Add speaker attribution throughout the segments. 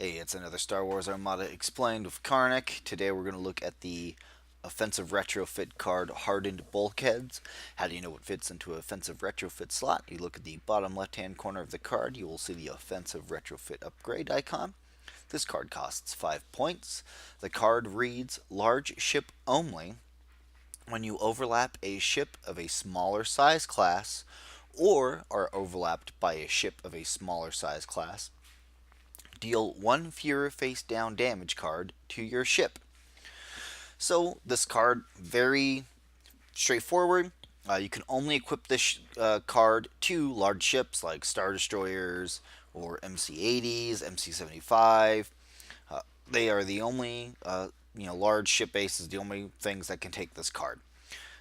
Speaker 1: Hey, it's another Star Wars Armada Explained with Karnak. Today we're going to look at the offensive retrofit card Hardened Bulkheads. How do you know what fits into an offensive retrofit slot? You look at the bottom left hand corner of the card, you will see the offensive retrofit upgrade icon. This card costs 5 points. The card reads large ship only when you overlap a ship of a smaller size class or are overlapped by a ship of a smaller size class. Deal one fewer face down damage card to your ship. So this card, very straightforward. You can only equip this card to large ships like Star Destroyers or MC-80s, MC-75. They are the only, large ship bases, the only things that can take this card.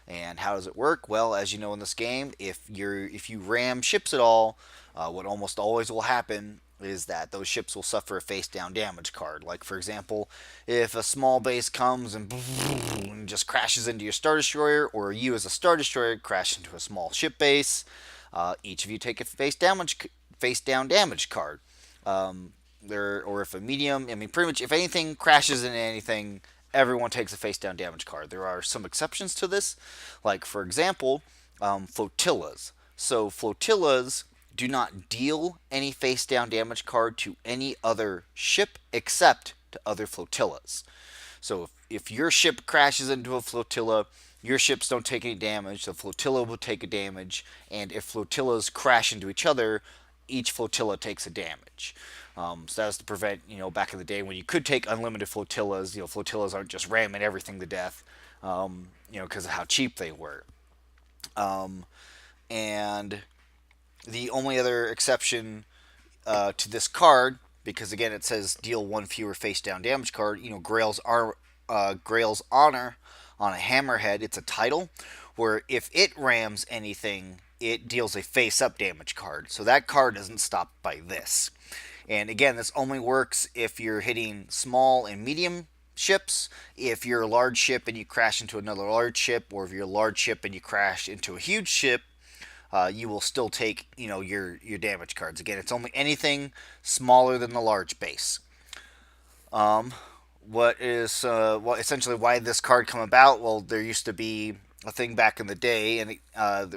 Speaker 1: And how does it work? Well, as you know in this game, if you ram ships at all, what almost always will happen is that those ships will suffer a face down damage card. Like for example, if a small base comes and just crashes into your Star Destroyer, or you as a Star Destroyer crash into a small ship base, each of you take a face down damage card. Or if a medium, I mean, pretty much if anything crashes into anything, everyone takes a face down damage card. There are some exceptions to this, like for example, flotillas. So flotillas do not deal any face down damage card to any other ship except to other flotillas. So if your ship crashes into a flotilla, your ships don't take any damage, the flotilla will take a damage, and if flotillas crash into each other, each flotilla takes a damage. So that was to prevent, back in the day when you could take unlimited flotillas, flotillas aren't just ramming everything to death, because of how cheap they were. And the only other exception to this card, because again it says deal one fewer face down damage card, Grail's Honor on a Hammerhead, it's a title where if it rams anything, it deals a face up damage card. So that card isn't stopped by this. And again, this only works if you're hitting small and medium ships. If you're a large ship and you crash into another large ship, or if you're a large ship and you crash into a huge ship, you will still take your damage cards. Again, it's only anything smaller than the large base. Essentially why this card come about? Well, there used to be a thing back in the day, and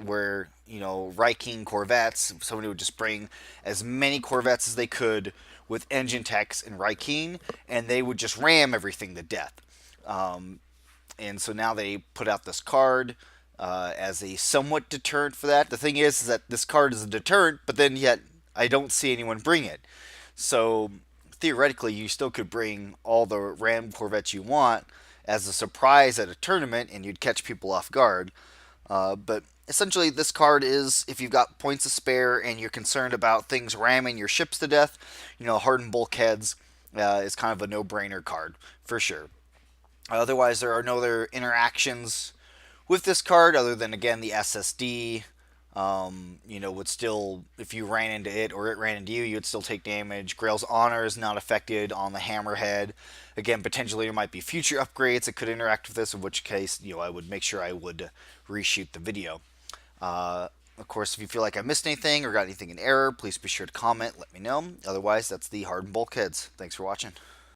Speaker 1: where Viking corvettes, somebody would just bring as many corvettes as they could with engine techs and Viking, and they would just ram everything to death. And so now they put out this card as a somewhat deterrent for that. The thing is that this card is a deterrent, but then yet I don't see anyone bring it. So theoretically, you still could bring all the ram corvettes you want as a surprise at a tournament, and you'd catch people off guard. But essentially, this card is, if you've got points to spare and you're concerned about things ramming your ships to death, Hardened Bulkheads is kind of a no-brainer card for sure. Otherwise, there are no other interactions with this card other than, again, the SSD. Would still, if you ran into it or it ran into you, you'd still take damage. Grail's Honor is not affected on the Hammerhead. Again, potentially there might be future upgrades that could interact with this, in which case, I would make sure I would reshoot the video. Of course, if you feel like I missed anything or got anything in error, please be sure to comment, let me know. Otherwise, that's the Hardened Bulkheads. Thanks for watching.